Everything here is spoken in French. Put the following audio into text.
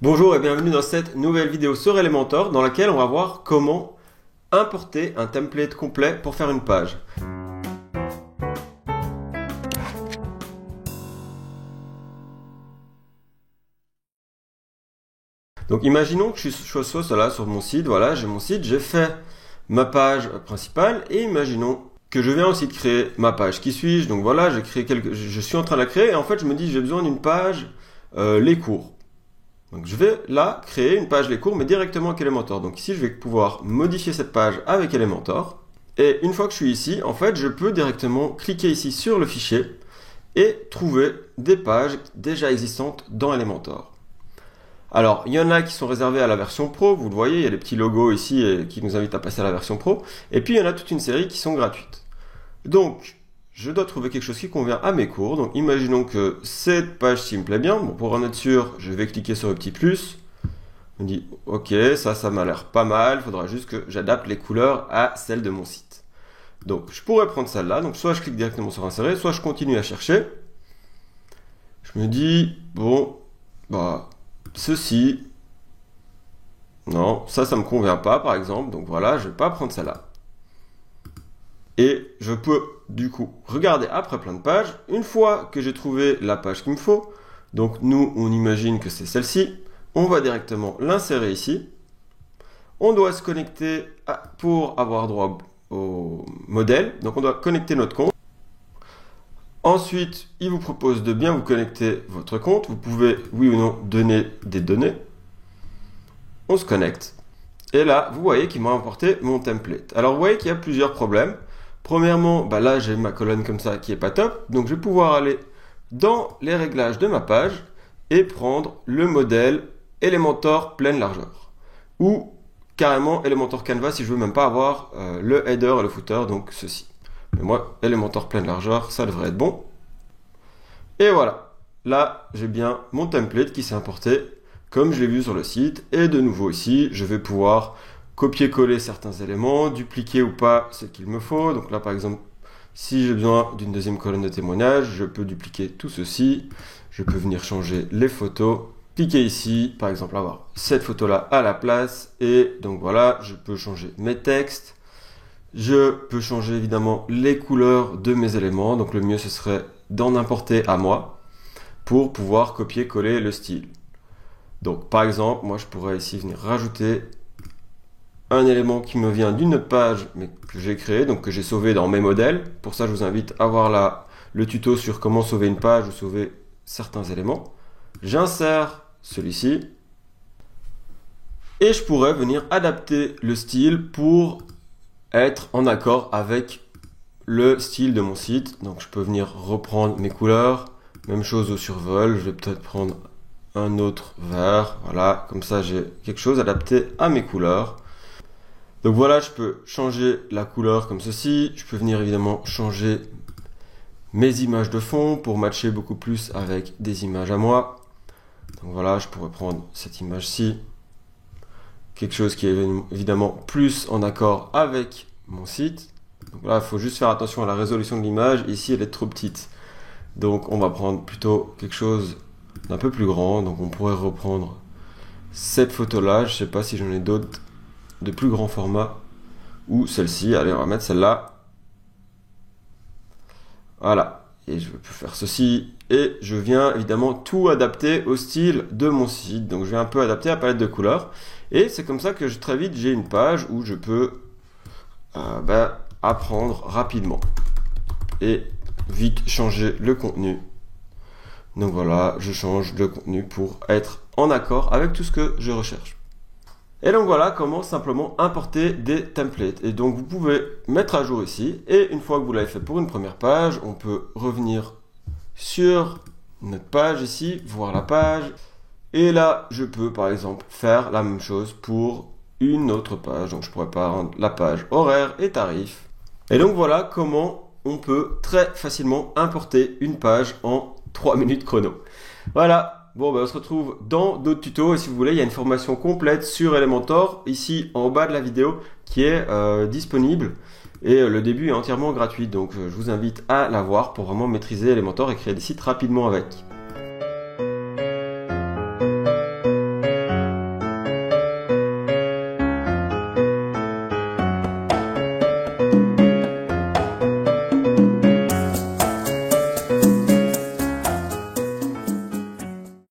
Bonjour et bienvenue dans cette nouvelle vidéo sur Elementor dans laquelle on va voir comment importer un template complet pour faire une page. Donc imaginons que je sois là sur mon site, voilà, j'ai mon site, j'ai fait ma page principale et imaginons que je viens aussi de créer ma page. Qui suis-je? Donc voilà, je suis en train de la créer et en fait je me dis j'ai besoin d'une page les cours. Donc je vais là créer une page les cours mais directement avec Elementor. Donc ici je vais pouvoir modifier cette page avec Elementor. Et une fois que je suis ici, en fait je peux directement cliquer ici sur le fichier et trouver des pages déjà existantes dans Elementor. Alors il y en a qui sont réservées à la version Pro, vous le voyez, il y a des petits logos ici qui nous invitent à passer à la version Pro. Et puis il y en a toute une série qui sont gratuites. Donc je dois trouver quelque chose qui convient à mes cours. Donc imaginons que cette page-ci me plaît bien. Bon, pour en être sûr, je vais cliquer sur le petit plus. On me dit ok, ça m'a l'air pas mal. Il faudra juste que j'adapte les couleurs à celles de mon site. Donc je pourrais prendre celle-là. Donc soit je clique directement sur insérer, soit je continue à chercher. Je me dis bon, bah ceci, non, ça me convient pas par exemple. Donc voilà, je vais pas prendre celle-là. Et je peux du coup regarder après plein de pages. Une fois que j'ai trouvé la page qu'il me faut, donc nous on imagine que c'est celle-ci, on va directement l'insérer ici. On doit se connecter pour avoir droit au modèle. Donc on doit connecter notre compte. Ensuite, il vous propose de bien vous connecter votre compte. Vous pouvez, oui ou non, donner des données. On se connecte. Et là, vous voyez qu'il m'a importé mon template. Alors vous voyez qu'il y a plusieurs problèmes. Premièrement, bah là j'ai ma colonne comme ça qui est pas top, donc je vais pouvoir aller dans les réglages de ma page et prendre le modèle Elementor pleine largeur ou carrément Elementor Canvas si je veux même pas avoir le header et le footer, donc ceci. Mais moi, Elementor pleine largeur, ça devrait être bon. Et voilà, là j'ai bien mon template qui s'est importé comme je l'ai vu sur le site et de nouveau ici, je vais pouvoir copier-coller certains éléments, dupliquer ou pas ce qu'il me faut. Donc là, par exemple, si j'ai besoin d'une deuxième colonne de témoignage, je peux dupliquer tout ceci. Je peux venir changer les photos. Cliquer ici, par exemple, avoir cette photo-là à la place. Et donc voilà, je peux changer mes textes. Je peux changer évidemment les couleurs de mes éléments. Donc le mieux, ce serait d'en importer à moi pour pouvoir copier-coller le style. Donc par exemple, moi, je pourrais ici venir rajouter un élément qui me vient d'une autre page mais que j'ai créé, donc que j'ai sauvé dans mes modèles. Pour ça, je vous invite à voir le tuto sur comment sauver une page ou sauver certains éléments. J'insère celui-ci et je pourrais venir adapter le style pour être en accord avec le style de mon site. Donc je peux venir reprendre mes couleurs, même chose au survol, je vais peut-être prendre un autre vert, voilà, comme ça j'ai quelque chose adapté à mes couleurs. Donc voilà, je peux changer la couleur comme ceci. Je peux venir évidemment changer mes images de fond pour matcher beaucoup plus avec des images à moi. Donc voilà, je pourrais prendre cette image-ci. Quelque chose qui est évidemment plus en accord avec mon site. Donc là, il faut juste faire attention à la résolution de l'image. Ici, elle est trop petite. Donc on va prendre plutôt quelque chose d'un peu plus grand. Donc on pourrait reprendre cette photo-là. Je ne sais pas si j'en ai d'autres de plus grand format ou celle-ci. Allez, on va mettre celle-là. Voilà. Et je peux faire ceci. Et je viens évidemment tout adapter au style de mon site. Donc je vais un peu adapter la palette de couleurs. Et c'est comme ça que très vite j'ai une page où je peux apprendre rapidement. Et vite changer le contenu. Donc voilà, je change le contenu pour être en accord avec tout ce que je recherche. Et donc voilà comment simplement importer des templates. Et donc vous pouvez mettre à jour ici. Et une fois que vous l'avez fait pour une première page, on peut revenir sur notre page ici, voir la page. Et là, je peux par exemple faire la même chose pour une autre page. Donc je pourrais prendre la page horaire et tarifs. Et donc voilà comment on peut très facilement importer une page en 3 minutes chrono. Voilà. Bon, on se retrouve dans d'autres tutos et si vous voulez, il y a une formation complète sur Elementor ici en bas de la vidéo qui est disponible et le début est entièrement gratuit. Donc je vous invite à la voir pour vraiment maîtriser Elementor et créer des sites rapidement avec.